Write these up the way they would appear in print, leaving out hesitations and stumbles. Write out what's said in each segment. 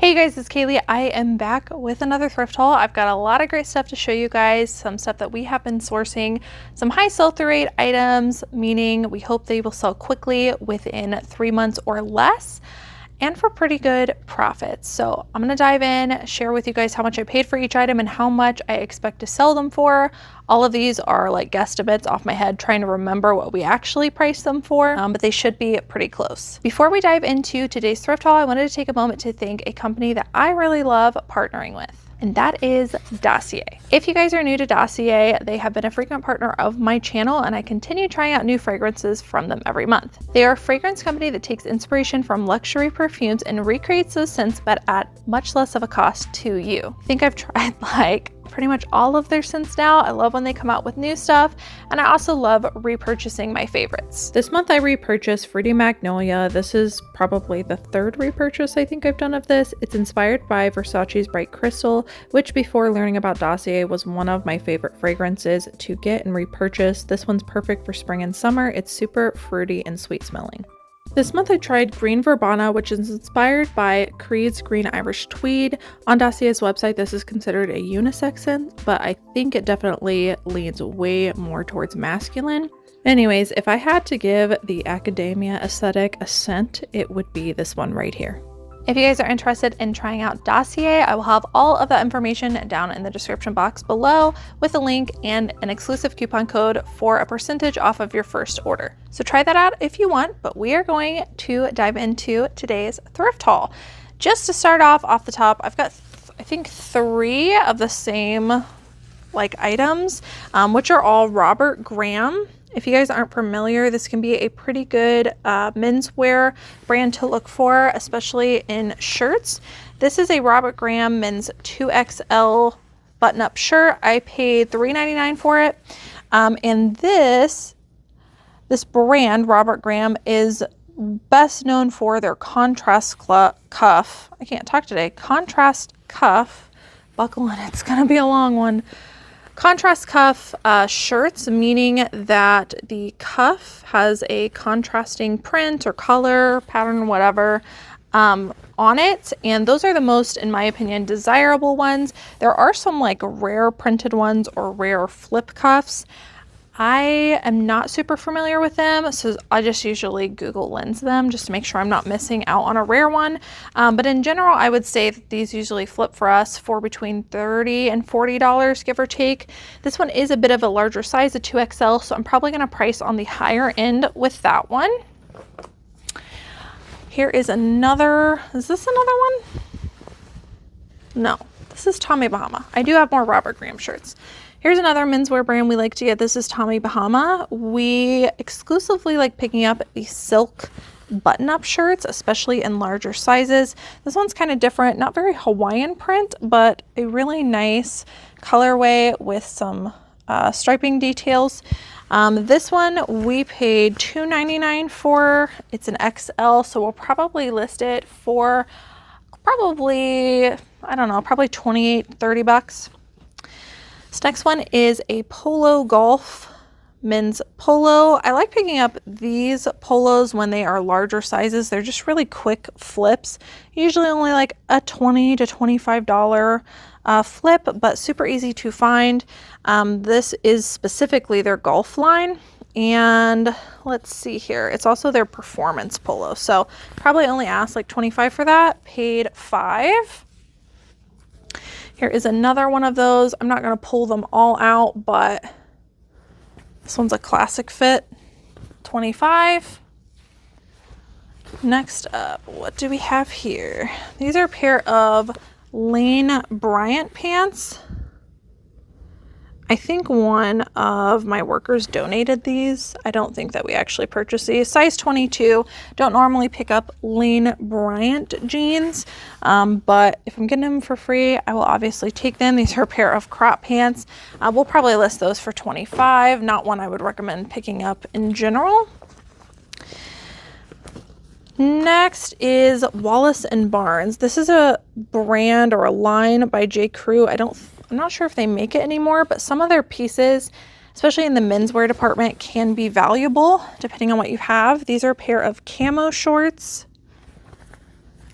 Hey guys, it's Kaylee. I am back with another thrift haul. I've got a lot of great stuff to show you guys, some stuff that we have been sourcing, some high sell-through rate items, meaning we hope they will sell quickly within 3 months or less, and for pretty good profits. So I'm gonna dive in, share with you guys how much I paid for each item and how much I expect to sell them for. All of these are like guesstimates off my head, trying to remember what we actually priced them for, but they should be pretty close. Before we dive into today's thrift haul, I wanted to take a moment to thank a company that I really love partnering with, and that is Dossier. If you guys are new to Dossier, they have been a frequent partner of my channel, and I continue trying out new fragrances from them every month. They are a fragrance company that takes inspiration from luxury perfumes and recreates those scents, but at much less of a cost to you. I think I've tried like pretty much all of their scents now. I love when they come out with new stuff, and I also love repurchasing my favorites. This month I repurchased Fruity Magnolia. This is probably the third repurchase I think I've done of this. It's inspired by Versace's Bright Crystal, which before learning about Dossier was one of my favorite fragrances to get and repurchase. This one's perfect for spring and summer. It's super fruity and sweet smelling. This month I tried Green Verbena, which is inspired by Creed's Green Irish Tweed. On Dossier's website, this is considered a unisex scent, but I think it definitely leans way more towards masculine. Anyways, if I had to give the academia aesthetic a scent, it would be this one right here. If you guys are interested in trying out Dossier, I will have all of that information down in the description box below with a link and an exclusive coupon code for a percentage off of your first order. So try that out if you want, but we are going to dive into today's thrift haul. Just to start off the top, I've got I think 3 of the same like items, which are all Robert Graham. If you guys aren't familiar, this can be a pretty good menswear brand to look for, especially in shirts. This is a Robert Graham men's 2XL button-up shirt. I paid $3.99 for it. And this brand, Robert Graham, is best known for their contrast cuff. I can't talk today. Contrast cuff. Buckle in, it's gonna be a long one. Contrast cuff shirts, meaning that the cuff has a contrasting print or color, pattern, whatever, on it. And those are the most, in my opinion, desirable ones. There are some like rare printed ones or rare flip cuffs. I am not super familiar with them, so I just usually Google lens them just to make sure I'm not missing out on a rare one. But in general, I would say that these usually flip for us for between $30 and $40, give or take. This one is a bit of a larger size, a 2XL, so I'm probably going to price on the higher end with that one. Here is another, is this another one? No, this is Tommy Bahama. I do have more Robert Graham shirts. Here's another menswear brand we like to get. This is Tommy Bahama. We exclusively like picking up the silk button-up shirts, especially in larger sizes. This one's kind of different, not very Hawaiian print, but a really nice colorway with some striping details. This one we paid $2.99 for. It's an XL, so we'll probably list it for probably, I don't know, probably 28, 30 bucks. This next one is a polo golf men's polo. I like picking up these polos when they are larger sizes. They're just really quick flips, usually only like a $20 to $25 flip, but super easy to find. This is specifically their golf line, and let's see here, it's also their performance polo, so probably only asked like $25 for that, paid $5. Here is another one of those. I'm not going to pull them all out, but this one's a classic fit, $25. Next up, what do we have here? These are a pair of Lane Bryant pants. I think one of my workers donated these. I don't think that we actually purchased these. Size 22. Don't normally pick up Lane Bryant jeans, but if I'm getting them for free, I will obviously take them. These are a pair of crop pants. We'll probably list those for $25. Not one I would recommend picking up in general. Next is Wallace & Barnes. This is a brand or a line by J. Crew. I'm not sure if they make it anymore, but some of their pieces, especially in the menswear department, can be valuable depending on what you have. These are a pair of camo shorts.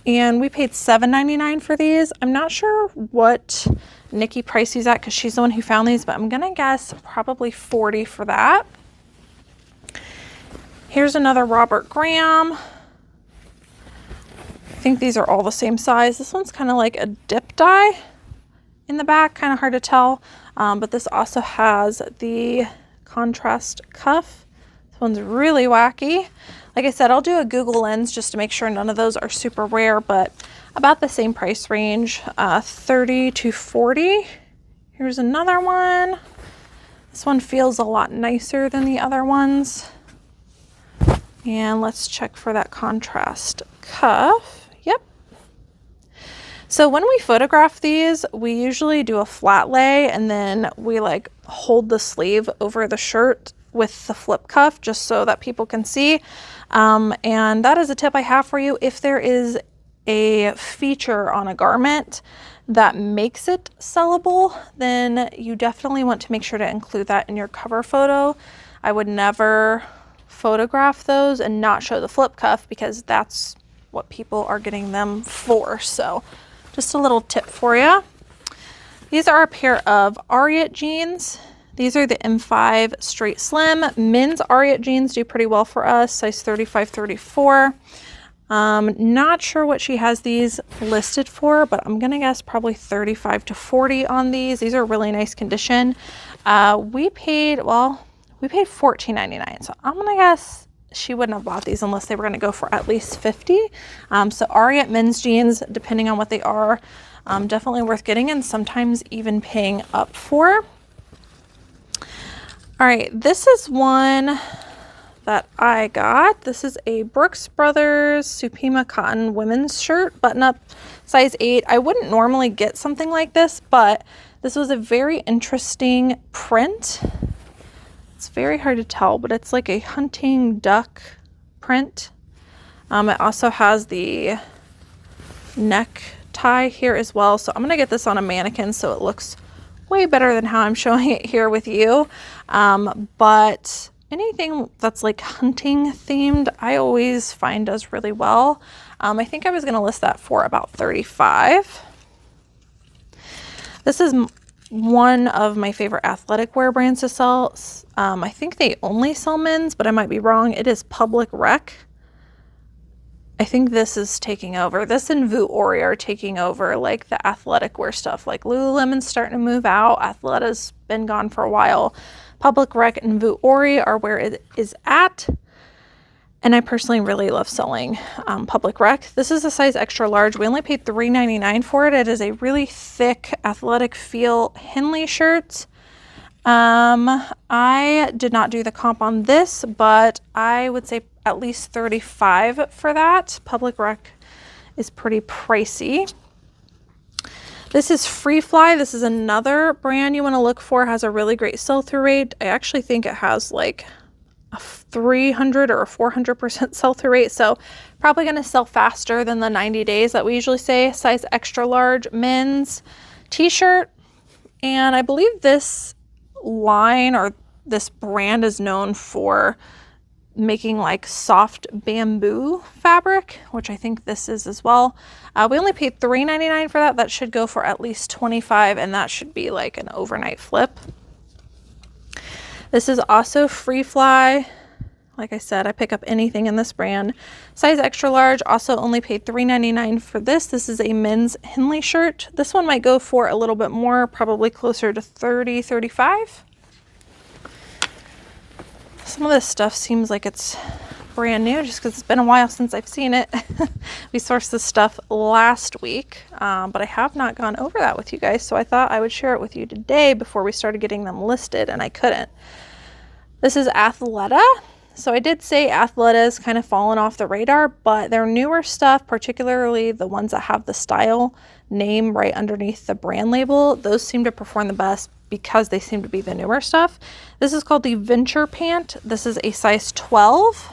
And we paid $7.99 for these. I'm not sure what Nikki priced these at because she's the one who found these, but I'm gonna guess probably $40 for that. Here's another Robert Graham. I think these are all the same size. This one's kind of like a dip dye in the back, kind of hard to tell, but this also has the contrast cuff. This one's really wacky. Like I said, I'll do a Google lens just to make sure none of those are super rare, but about the same price range, 30 to 40. Here's another one. This one feels a lot nicer than the other ones. And let's check for that contrast cuff. Yep. So when we photograph these, we usually do a flat lay and then we like hold the sleeve over the shirt with the flip cuff just so that people can see. And that is a tip I have for you. If there is a feature on a garment that makes it sellable, then you definitely want to make sure to include that in your cover photo. I would never photograph those and not show the flip cuff because that's what people are getting them for. So just a little tip for you. These are a pair of Ariat jeans. These are the M5 straight slim. Men's Ariat jeans do pretty well for us, size 35, 34. Not sure what she has these listed for, but I'm gonna guess probably 35 to 40 on these. These are really nice condition. We paid $14.99, so I'm gonna guess she wouldn't have bought these unless they were gonna go for at least 50. So Ariat men's jeans, depending on what they are, definitely worth getting and sometimes even paying up for. All right, this is one that I got. This is a Brooks Brothers Supima cotton women's shirt, button up, size 8. I wouldn't normally get something like this, but this was a very interesting print. It's very hard to tell, but it's like a hunting duck print. It also has the neck tie here as well. So I'm gonna get this on a mannequin so it looks way better than how I'm showing it here with you. But anything that's like hunting themed, I always find does really well. I think I was gonna list that for about 35. This is one of my favorite athletic wear brands to sell. I think they only sell men's, but I might be wrong. It is Public Rec. I think this is taking over. This and Vuori are taking over like the athletic wear stuff. Like Lululemon's starting to move out. Athleta's been gone for a while. Public Rec and Vuori are where it is at. And I personally really love selling Public Rec. This is a size extra large. We only paid $3.99 for it. It is a really thick athletic feel Henley shirt. I did not do the comp on this, but I would say at least 35 for that. Public Rec is pretty pricey. This is Free Fly. This is another brand you want to look for. It has a really great sell-through rate. I actually think it has like a 300 or a 400% sell-through rate. So probably going to sell faster than the 90 days that we usually say. Size extra large men's t-shirt. And I believe this line or this brand is known for making like soft bamboo fabric, which I think this is as well. We only paid $3.99 for that. That should go for at least 25, and that should be like an overnight flip. This is also Free Fly. Like I said, I pick up anything in this brand. Size extra large, also only paid $3.99 for this. This is a men's Henley shirt. This one might go for a little bit more, probably closer to 30, 35. Some of this stuff seems like it's brand new just because it's been a while since I've seen it. We sourced this stuff last week, but I have not gone over that with you guys, so I thought I would share it with you today before we started getting them listed, and I couldn't. This is Athleta. So I did say Athleta has kind of fallen off the radar, but their newer stuff, particularly the ones that have the style name right underneath the brand label, those seem to perform the best because they seem to be the newer stuff. This is called the Venture Pant. This is a size 12.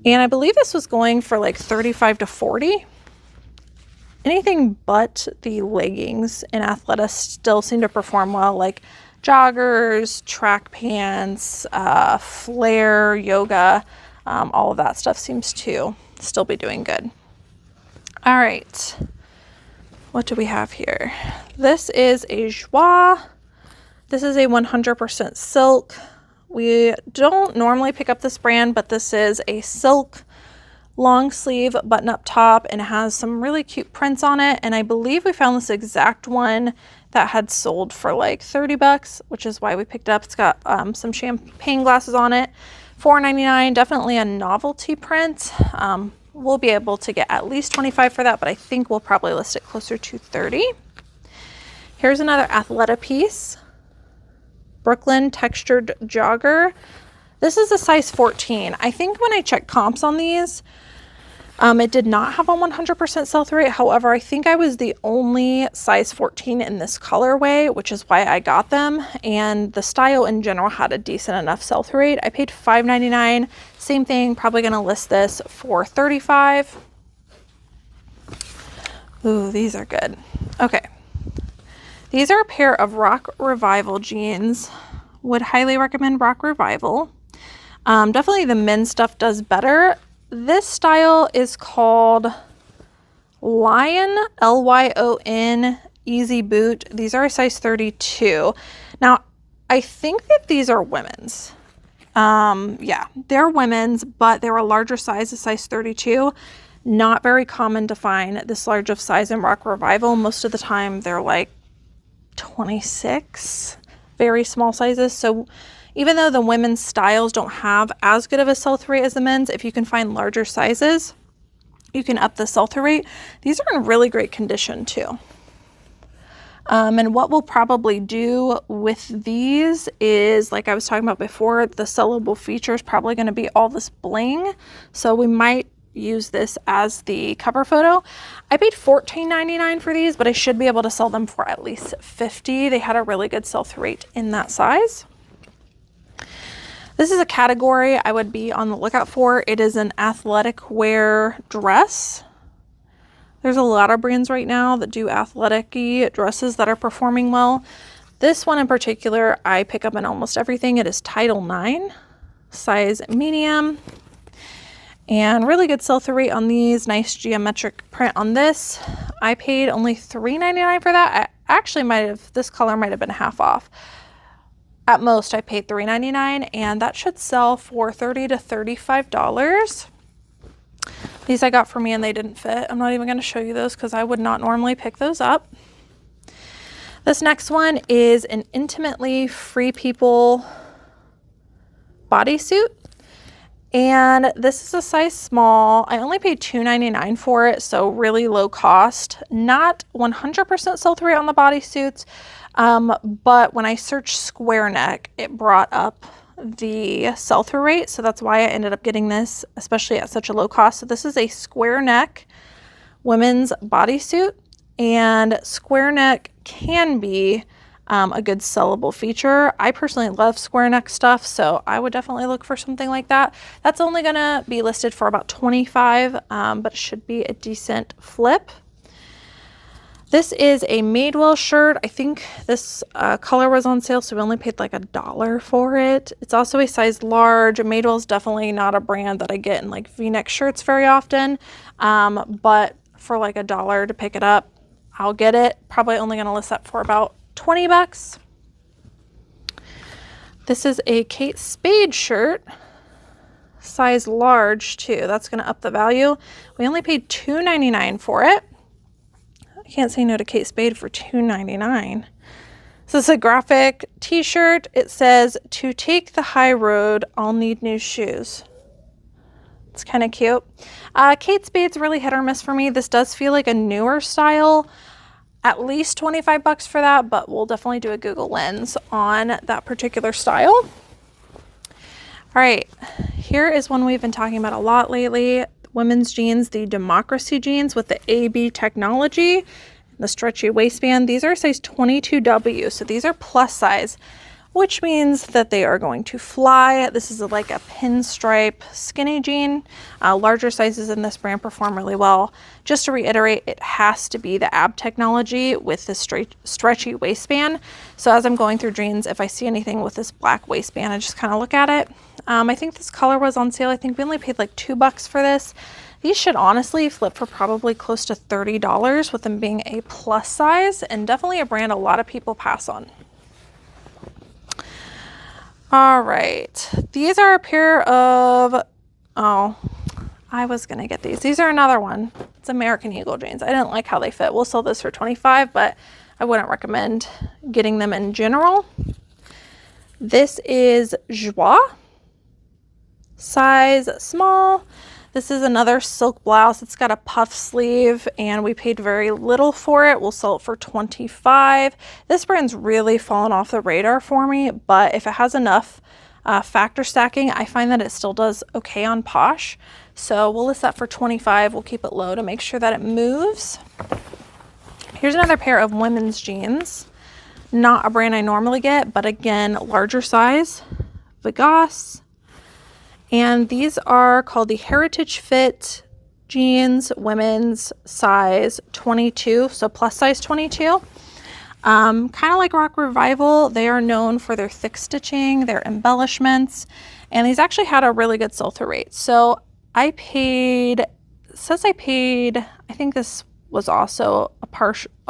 And I believe this was going for like 35 to 40. Anything but the leggings in Athleta still seem to perform well, like joggers, track pants, flare, yoga, all of that stuff seems to still be doing good. All right, what do we have here? This is a Joie. This is a 100% silk. We don't normally pick up this brand, but this is a silk long sleeve button up top and it has some really cute prints on it. And I believe we found this exact one that had sold for like 30 bucks, which is why we picked it up. It's got some champagne glasses on it. $4.99, definitely a novelty print. We'll be able to get at least 25 for that, but I think we'll probably list it closer to 30. Here's another Athleta piece. Brooklyn textured jogger. This is a size 14. I think when I checked comps on these, it did not have a 100% sell-through rate. However, I think I was the only size 14 in this colorway, which is why I got them. And the style in general had a decent enough sell-through rate. I paid $5.99. Same thing, probably gonna list this for $35. Ooh, these are good. Okay. These are a pair of Rock Revival jeans. Would highly recommend Rock Revival. Definitely the men's stuff does better. This style is called Lion, Lyon, Easy Boot. These are a size 32. Now, I think that these are women's. Yeah, they're women's, but they're a larger size, a size 32. Not very common to find this large of size in Rock Revival. Most of the time, they're like 26, very small sizes. So even though the women's styles don't have as good of a sell-through rate as the men's, if you can find larger sizes, you can up the sell-through rate. These are in really great condition too. And what we'll probably do with these is, like I was talking about before, the sellable feature is probably going to be all this bling. So we might use this as the cover photo. I paid $14.99 for these, but I should be able to sell them for at least $50. They had a really good sell-through rate in that size. This is a category I would be on the lookout for. It is an athletic wear dress. There's a lot of brands right now that do athletic-y dresses that are performing well. This one in particular, I pick up in almost everything. It is Title IX, size medium. And really good sell-through rate on these. Nice geometric print on this. I paid only $3.99 for that. I actually might have, this color might have been half off. At most, I paid $3.99, and that should sell for $30 to $35. These I got for me and they didn't fit. I'm not even going to show you those because I would not normally pick those up. This next one is an Intimately Free People bodysuit. And this is a size small. I only paid $2.99 for it, so really low cost. Not 100% sell-through rate on the bodysuits, but when I searched square neck, it brought up the sell-through rate, so that's why I ended up getting this, especially at such a low cost. So this is a square neck women's bodysuit, and square neck can be a good sellable feature. I personally love square neck stuff, so I would definitely look for something like that. That's only gonna be listed for about $25, but it should be a decent flip. This is a Madewell shirt. I think this color was on sale, so we only paid like $1 for it. It's also a size large. Madewell is definitely not a brand that I get in like V-neck shirts very often, but for like $1 to pick it up, I'll get it. Probably only gonna list that for about 20 bucks. This is a Kate Spade shirt, size large too. That's gonna up the value. We only paid $2.99 for it. I can't say no to Kate Spade for $2.99. So it's a graphic t-shirt. It says, "To take the high road, I'll need new shoes." It's kind of cute. Kate Spade's really hit or miss for me. This does feel like a newer style. At least 25 bucks for that, but we'll definitely do a Google Lens on that particular style. All right, here is one we've been talking about a lot lately. Women's jeans, the Democracy jeans with the AB technology, the stretchy waistband. These are size 22W, so these are plus size, which means that they are going to fly. This is like a pinstripe skinny jean. Larger sizes in this brand perform really well. Just to reiterate, it has to be the AB technology with the stretchy waistband. So as I'm going through jeans, if I see anything with this black waistband, I just kind of look at it. I think this color was on sale. I think we only paid like $2 for this. These should honestly flip for probably close to $30 with them being a plus size, and definitely a brand a lot of people pass on. All right, these are a pair of, oh, I was gonna get these. These are another one. It's American Eagle jeans. I didn't like how they fit. We'll sell this for 25, but I wouldn't recommend getting them in general. This is Joie, size small. This is another silk blouse. It's got a puff sleeve and we paid very little for it. We'll sell it for 25. This brand's really fallen off the radar for me, but if it has enough factor stacking, I find that it still does okay on Posh. So we'll list that for 25. We'll keep it low to make sure that it moves. Here's another pair of women's jeans. Not a brand I normally get, but again, larger size, Vegas. And these are called the Heritage Fit jeans, women's, size 22, so plus size 22. Kind of like Rock Revival, they are known for their thick stitching, their embellishments, and these actually had a really good sell-through rate. So I paid, I think this was also a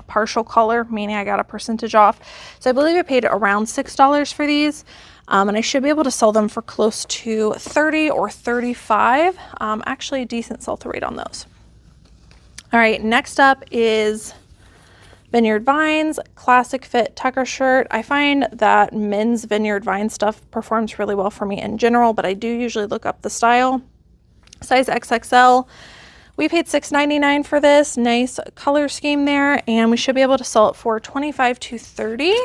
partial color, meaning I got a percentage off. So I believe I paid around $6 for these. And I should be able to sell them for close to 30 or 35. Actually a decent sell-through rate on those. All right, next up is Vineyard Vines Classic Fit Tucker shirt. I find that men's Vineyard Vine stuff performs really well for me in general, but I do usually look up the style. Size XXL. We paid $6.99 for this. Nice color scheme there, and we should be able to sell it for 25 to 30.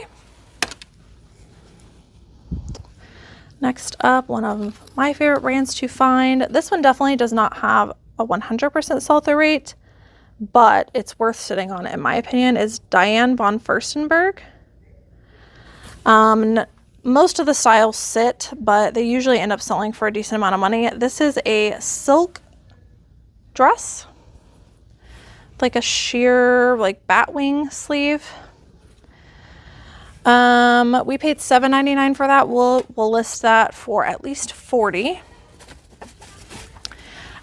Next up, one of my favorite brands to find. This one definitely does not have a 100% sell-through rate, but it's worth sitting on, in my opinion, is Diane von Furstenberg. Most of the styles sit, but they usually end up selling for a decent amount of money. This is a silk dress, like a sheer, like batwing sleeve. We paid $7.99 for that. We'll list that for at least 40.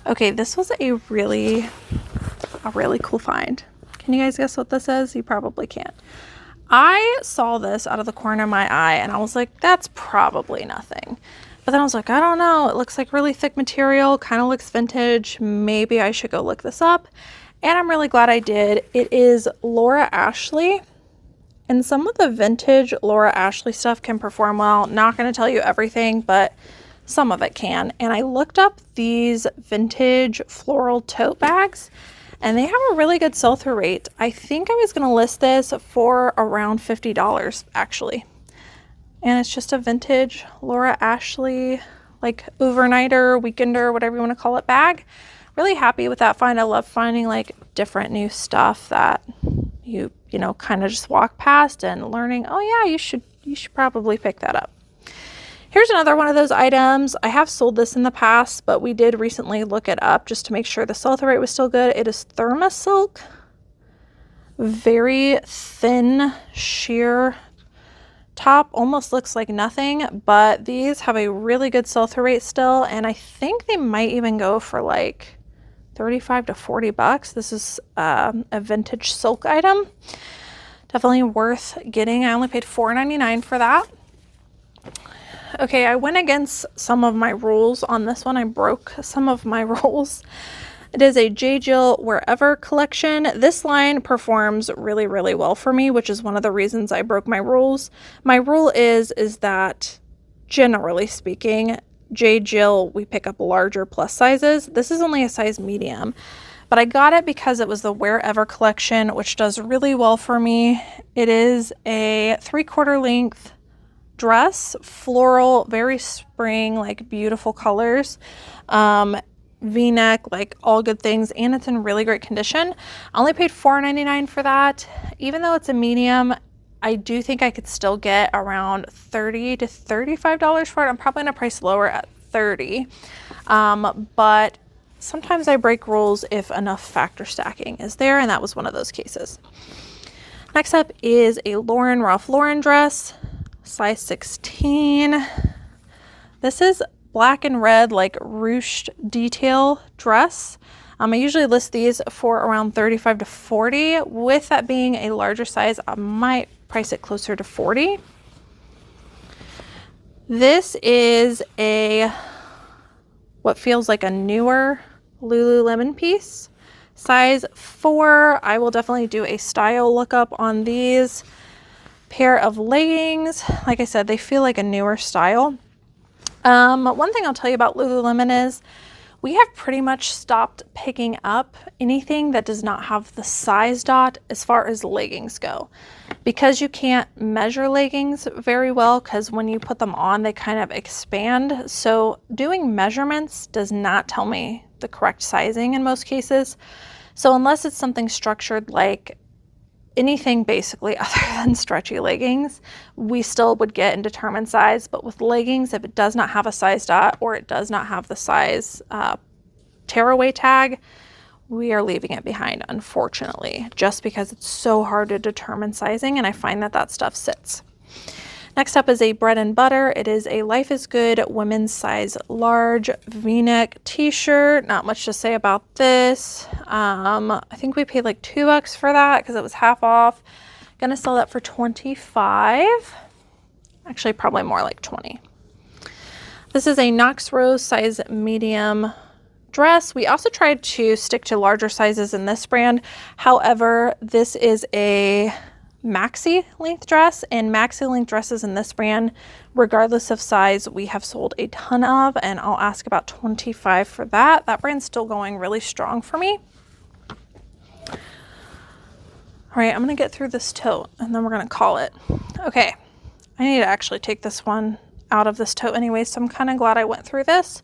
Okay, this was a really cool find. Can you guys guess what this is? You probably can't. I saw this out of the corner of my eye and I was like, that's probably nothing. But then I was like, I don't know. It looks like really thick material, kind of looks vintage. Maybe I should go look this up. And I'm really glad I did. It is Laura Ashley. And some of the vintage Laura Ashley stuff can perform well. Not going to tell you everything, but some of it can. And I looked up these vintage floral tote bags and they have a really good sell-through rate. I think I was going to list this for around $50 actually. And it's just a vintage Laura Ashley, like overnighter, weekender, whatever you want to call it, bag. Really happy with that find. I love finding like different new stuff that you know, kind of just walk past and learning, oh yeah, you should probably pick that up. Here's another one of those items. I have sold this in the past, but we did recently look it up just to make sure the sell-through rate was still good. It is Thermasilk. Very thin, sheer top, almost looks like nothing, but these have a really good sell-through rate still, and I think they might even go for like 35 to 40 bucks. This is a vintage silk item. Definitely worth getting. I only paid $4.99 for that. Okay, I went against some of my rules on this one. I broke some of my rules. It is a J. Jill Wherever collection. This line performs really, really well for me, which is one of the reasons I broke my rules. My rule is that generally speaking, J. Jill, we pick up larger plus sizes. This is only a size medium, but I got it because it was the Wherever collection, which does really well for me. It is a 3/4 length dress, floral, very spring, like beautiful colors, V-neck, like all good things, and it's in really great condition. I only paid $4.99 for that. Even though it's a medium, I do think I could still get around $30 to $35 for it. I'm probably gonna price lower at $30, but sometimes I break rules if enough factor stacking is there, and that was one of those cases. Next up is a Ralph Lauren dress, size 16. This is black and red, like ruched detail dress. I usually list these for around 35 to 40. With that being a larger size, I might price it closer to 40. This is what feels like a newer Lululemon piece. Size 4. I will definitely do a style lookup on these. Pair of leggings. Like I said, they feel like a newer style. One thing I'll tell you about Lululemon is we have pretty much stopped picking up anything that does not have the size dot as far as leggings go, because you can't measure leggings very well, because when you put them on they kind of expand. So doing measurements does not tell me the correct sizing in most cases. So unless it's something structured like anything basically other than stretchy leggings, we still would get and determine size. But with leggings, if it does not have a size dot or it does not have the size tearaway tag, we are leaving it behind, unfortunately, just because it's so hard to determine sizing, and I find that that stuff sits. Next up is a bread and butter. It is a Life is Good women's size large v-neck t-shirt. Not much to say about this. I think we paid like $2 for that because it was half off. Gonna sell that for 25. Actually, probably more like 20. This is a Knox Rose size medium dress. We also tried to stick to larger sizes in this brand. However, this is a maxi length dress, and maxi length dresses in this brand, regardless of size, we have sold a ton of, and I'll ask about 25 for that. That brand's still going really strong for me. All right, I'm gonna get through this tote and then we're gonna call it. Okay, I need to actually take this one out of this tote anyway, so I'm kind of glad I went through this.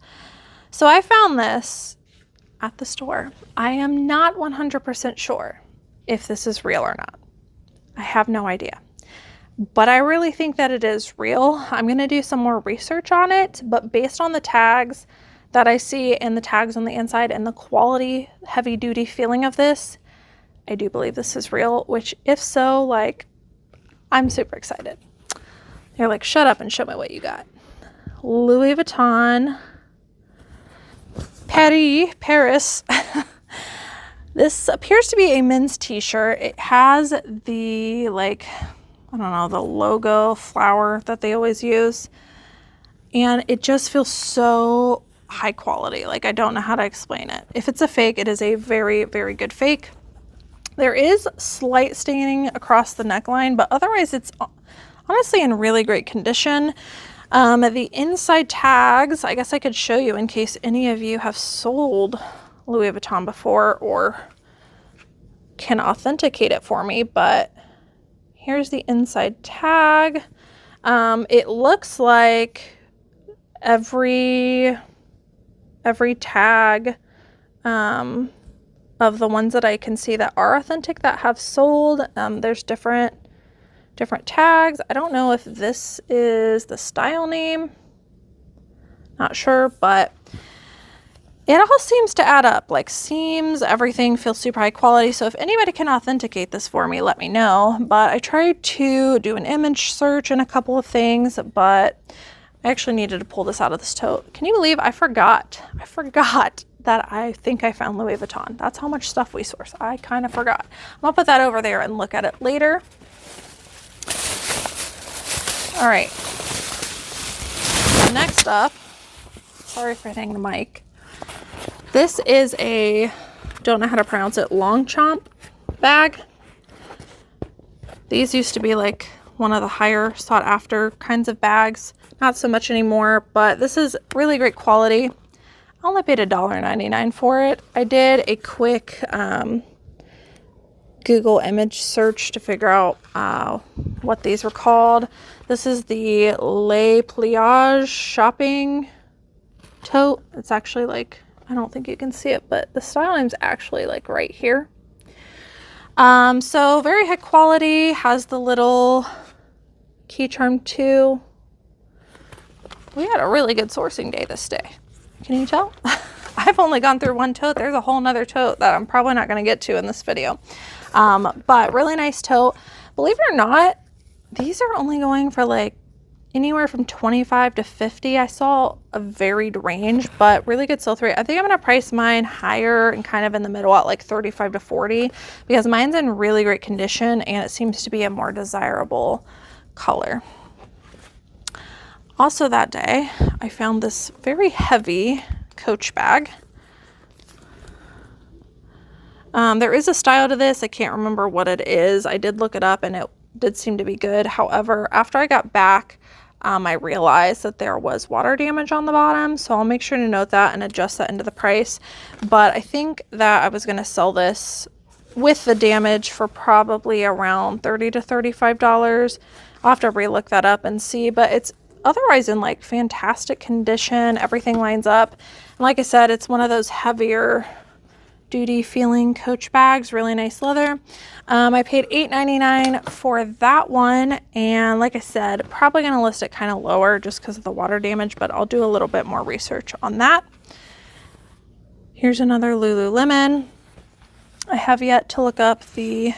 So I found this at the store. I am not 100% sure if this is real or not. I have no idea, but I really think that it is real. I'm going to do some more research on it, but based on the tags that I see and the tags on the inside and the quality, heavy duty feeling of this, I do believe this is real, which if so, like, I'm super excited. You're like, shut up and show me what you got. Louis Vuitton, Paris. This appears to be a men's t-shirt. It has the, like, I don't know, the logo flower that they always use. And it just feels so high quality. Like, I don't know how to explain it. If it's a fake, it is a very, very good fake. There is slight staining across the neckline, but otherwise it's honestly in really great condition. The inside tags, I guess I could show you in case any of you have sold Louis Vuitton before or can authenticate it for me, but here's the inside tag. It looks like every tag of the ones that I can see that are authentic that have sold, there's different tags. I don't know if this is the style name, not sure, but it all seems to add up. Like, seams, everything feels super high quality. So if anybody can authenticate this for me, let me know. But I tried to do an image search and a couple of things, but I actually needed to pull this out of this tote. Can you believe I forgot that I think I found Louis Vuitton. That's how much stuff we source. I kind of forgot. I'm gonna put that over there and look at it later. All right. Next up, sorry for hitting the mic. This is a, don't know how to pronounce it, Longchamp bag. These used to be like one of the higher sought after kinds of bags. Not so much anymore, but this is really great quality. I only paid $1.99 for it. I did a quick Google image search to figure out what these were called. This is the Le Pliage shopping tote. It's actually like, I don't think you can see it, but the style name's actually like right here. So very high quality, has the little key charm too. We had a really good sourcing day this day. Can you tell? I've only gone through one tote. There's a whole nother tote that I'm probably not going to get to in this video. But really nice tote. Believe it or not, these are only going for like anywhere from 25 to 50. I saw a varied range, but really good sell-through. I think I'm gonna price mine higher and kind of in the middle at like 35 to 40 because mine's in really great condition and it seems to be a more desirable color. Also that day, I found this very heavy Coach bag. There is a style to this. I can't remember what it is. I did look it up and it did seem to be good. However, after I got back, I realized that there was water damage on the bottom. So I'll make sure to note that and adjust that into the price. But I think that I was going to sell this with the damage for probably around $30 to $35. I'll have to relook that up and see, but it's otherwise in like fantastic condition. Everything lines up. And like I said, it's one of those heavier duty feeling Coach bags, really nice leather. I paid $8.99 for that one, and like I said, probably gonna list it kind of lower just because of the water damage, but I'll do a little bit more research on that. Here's another Lululemon. I have yet to look up the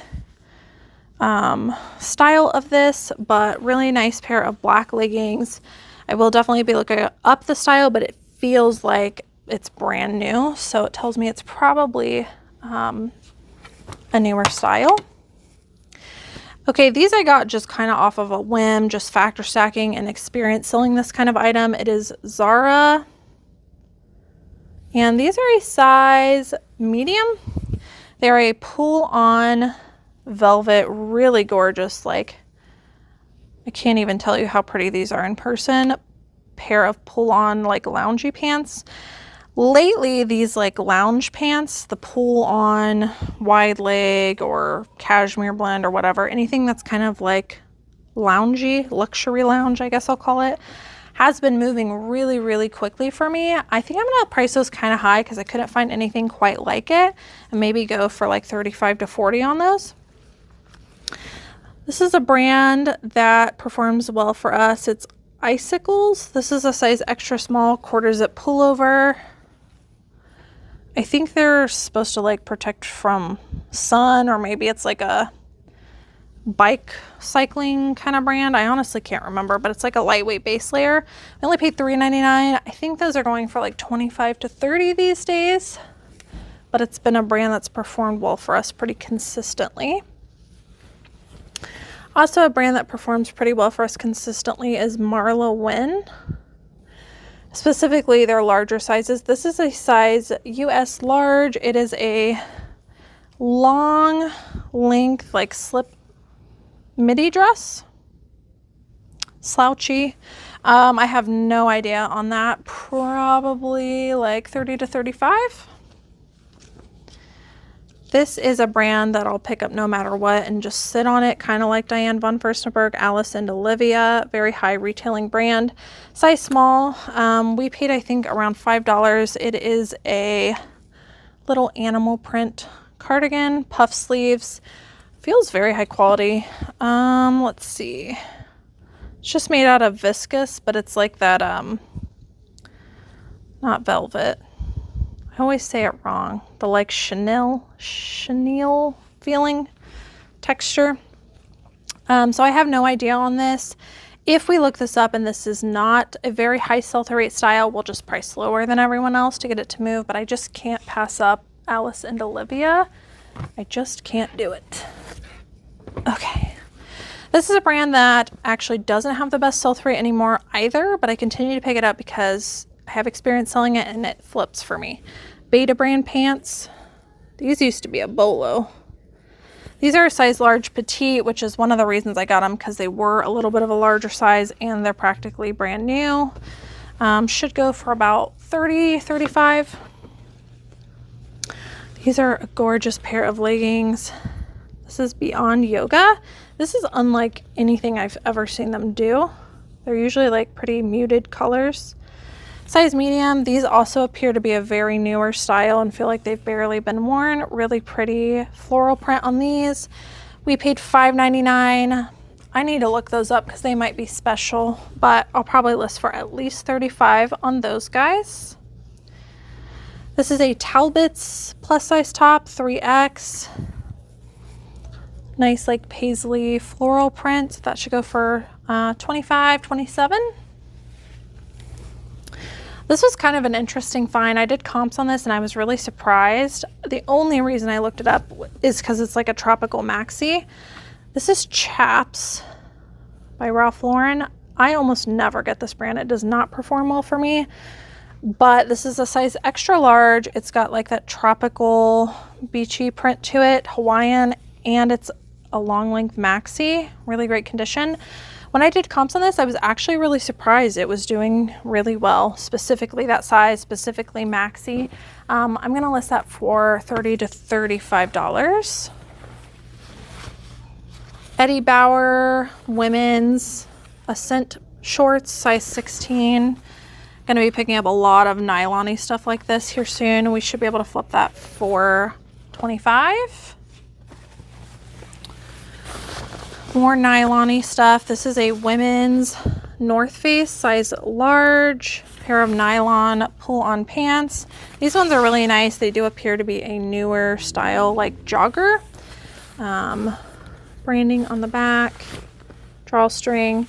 style of this, but really nice pair of black leggings. I will definitely be looking up the style, but it feels like it's brand new, so it tells me it's probably a newer style. Okay, these I got just kind of off of a whim, just factor stacking and experience selling this kind of item. It is Zara, and these are a size medium. They're a pull-on velvet, really gorgeous. Like, I can't even tell you how pretty these are in person. Pair of pull-on like loungy pants. Lately, these like lounge pants, the pull on wide leg or cashmere blend or whatever, anything that's kind of like loungy, luxury lounge, I guess I'll call it, has been moving really, really quickly for me. I think I'm gonna price those kind of high because I couldn't find anything quite like it, and maybe go for like 35 to 40 on those. This is a brand that performs well for us. It's Icicles. This is a size extra small, quarter zip pullover. I think they're supposed to like protect from sun, or maybe it's like a bike cycling kind of brand. I honestly can't remember, but it's like a lightweight base layer. I only paid $3.99. I think those are going for like 25 to 30 these days, but it's been a brand that's performed well for us pretty consistently. Also, a brand that performs pretty well for us consistently is Malone. Specifically, their larger sizes. This is a size US large. It is a long length, like slip midi dress. Slouchy. I have no idea on that. Probably like 30 to 35. This is a brand that I'll pick up no matter what and just sit on it, kind of like Diane von Furstenberg, Alice and Olivia. Very high retailing brand. Size small. We paid, I think, around $5. It is a little animal print cardigan, puff sleeves. Feels very high quality. Let's see. It's just made out of viscose, but it's like that, not velvet. I always say it wrong. The like chenille feeling texture. So I have no idea on this. If we look this up and this is not a very high sell-through rate style, we'll just price lower than everyone else to get it to move, but I just can't pass up Alice and Olivia. I just can't do it. Okay. This is a brand that actually doesn't have the best sell-through rate anymore either, but I continue to pick it up because I have experience selling it and it flips for me. Beta brand pants. These used to be a BOLO. These are a size large petite, which is one of the reasons I got them, because they were a little bit of a larger size and they're practically brand new. Should go for about 30, 35. These are a gorgeous pair of leggings. This is Beyond Yoga. This is unlike anything I've ever seen them do. They're usually like pretty muted colors. Size medium. These also appear to be a very newer style and feel like they've barely been worn. Really pretty floral print on these. We paid $5.99. I need to look those up because they might be special, but I'll probably list for at least $35 on those guys. This is a Talbot's plus size top, 3X. Nice like paisley floral print. That should go for 25, 27. This was kind of an interesting find. I did comps on this and I was really surprised. The only reason I looked it up is because it's like a tropical maxi. This is Chaps by Ralph Lauren. I almost never get this brand. It does not perform well for me, but this is a size extra large. It's got like that tropical beachy print to it, Hawaiian, and it's a long length maxi, really great condition. When I did comps on this, I was actually really surprised. It was doing really well, specifically that size, specifically maxi. I'm gonna list that for $30 to $35. Eddie Bauer women's Ascent shorts, size 16. Gonna be picking up a lot of nylon-y stuff like this here soon. We should be able to flip that for $25. More nylon-y stuff. This is a women's North Face, size large, pair of nylon pull-on pants. These ones are really nice. They do appear to be a newer style, like jogger. Branding on the back, drawstring.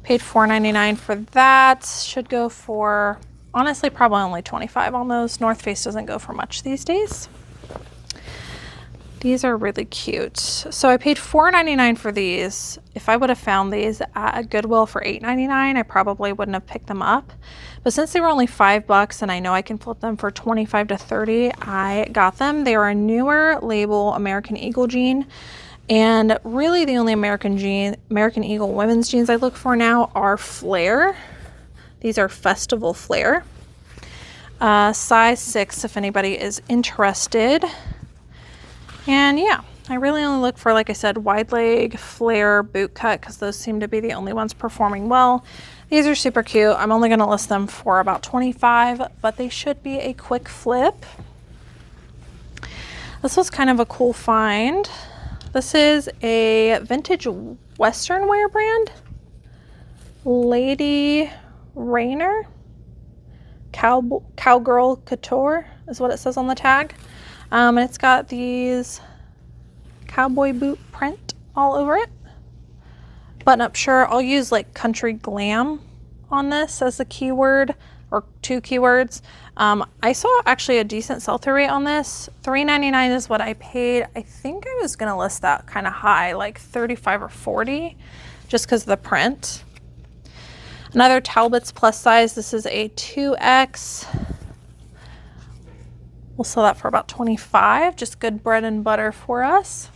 Paid $4.99 for that. Should go for, honestly, probably only $25 on those. North Face doesn't go for much these days. These are really cute. So I paid $4.99 for these. If I would have found these at Goodwill for $8.99, I probably wouldn't have picked them up. But since they were only $5 and I know I can flip them for $25 to $30, I got them. They are a newer label American Eagle jean. And really the only American Eagle women's jeans I look for now are flare. These are festival flare. Size 6 if anybody is interested. And yeah, I really only look for, like I said, wide leg, flare, boot cut, because those seem to be the only ones performing well. These are super cute. I'm only going to list them for about $25, but they should be a quick flip. This was kind of a cool find. This is a vintage Western wear brand. Lady Rayner. Cowgirl Couture is what it says on the tag. And it's got these cowboy boot print all over it. Button up shirt. I'll use like country glam on this as a keyword, or 2 keywords. I saw actually a decent sell-through rate on this. $3.99 is what I paid. I think I was gonna list that kind of high, like 35 or 40, just because of the print. Another Talbot's plus size. This is a 2X. We'll sell that for about $25, just good bread and butter for us.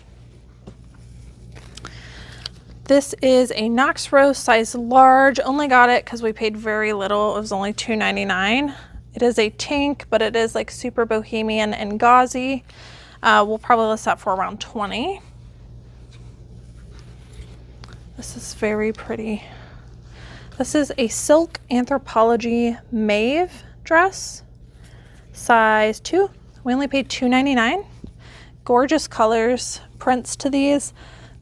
This is a Knox Rose size large. Only got it because we paid very little. It was only $2.99. It is a tank, but it is like super bohemian and gauzy. We'll probably list that for around $20. This is very pretty. This is a silk Anthropologie Mauve dress. Size 2. We only paid $2.99. Gorgeous colors, prints to these.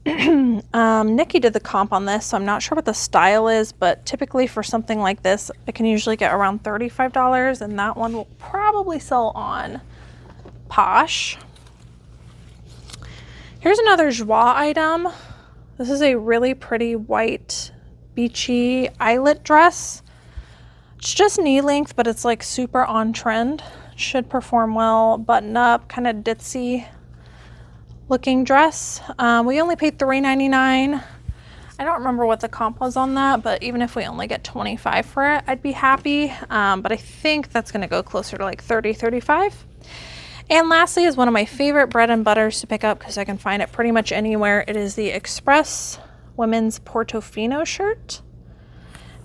Nikki did the comp on this, so I'm not sure what the style is, but typically for something like this, I can usually get around $35, and that one will probably sell on Posh. Here's another Joie item. This is a really pretty white beachy eyelet dress. It's just knee length, but it's like super on trend. Should perform well. Button up, kind of ditzy looking dress. We only paid $3.99. I don't remember what the comp was on that, but even if we only get $25 for it, I'd be happy. But I think that's going to go closer to like $30, $35. And lastly is one of my favorite bread and butters to pick up because I can find it pretty much anywhere. It is the Express women's Portofino shirt.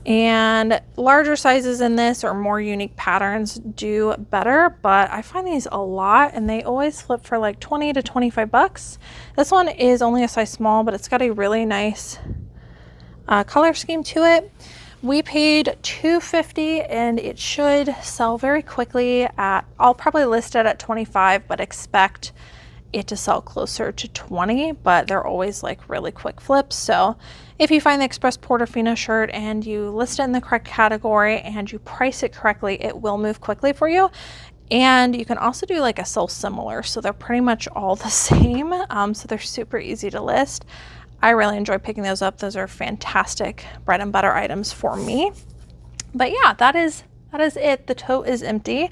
And larger sizes in this or more unique patterns do better, but I find these a lot and they always flip for like 20 to 25 bucks. This one is only a size small, but it's got a really nice color scheme to it. We paid $2.50 and it should sell very quickly at, I'll probably list it at 25, but expect it to sell closer to 20, but they're always like really quick flips. So if you find the Express Portofino shirt and you list it in the correct category and you price it correctly, it will move quickly for you. And you can also do like a sell similar, so they're pretty much all the same. So they're super easy to list. I really enjoy picking those up. Those are fantastic bread and butter items for me. But yeah, that is it. The tote is empty.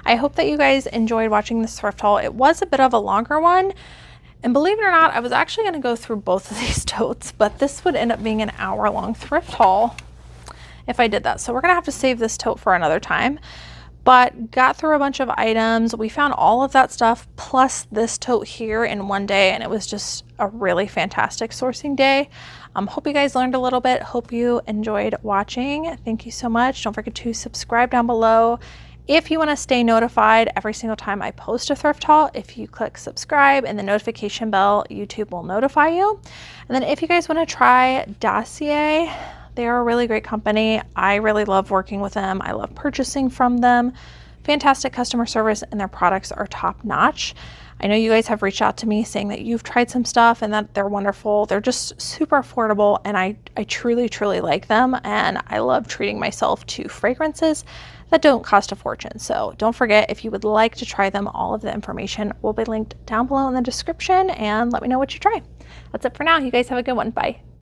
I hope that you guys enjoyed watching this thrift haul. It was a bit of a longer one. And believe it or not, I was actually going to go through both of these totes, but this would end up being an hour-long thrift haul if I did that. So we're going to have to save this tote for another time. But got through a bunch of items. We found all of that stuff plus this tote here in one day, and it was just a really fantastic sourcing day. Hope you guys learned a little bit. Hope you enjoyed watching. Thank you so much. Don't forget to subscribe down below. If you want to stay notified every single time I post a thrift haul, if you click subscribe and the notification bell, YouTube will notify you. And then if you guys want to try Dossier, they are a really great company. I really love working with them. I love purchasing from them. Fantastic customer service, and their products are top notch. I know you guys have reached out to me saying that you've tried some stuff and that they're wonderful. They're just super affordable, and I truly, truly like them. And I love treating myself to fragrances that don't cost a fortune. So don't forget, if you would like to try them, all of the information will be linked down below in the description, and let me know what you try. That's it for now. You guys have a good one. Bye.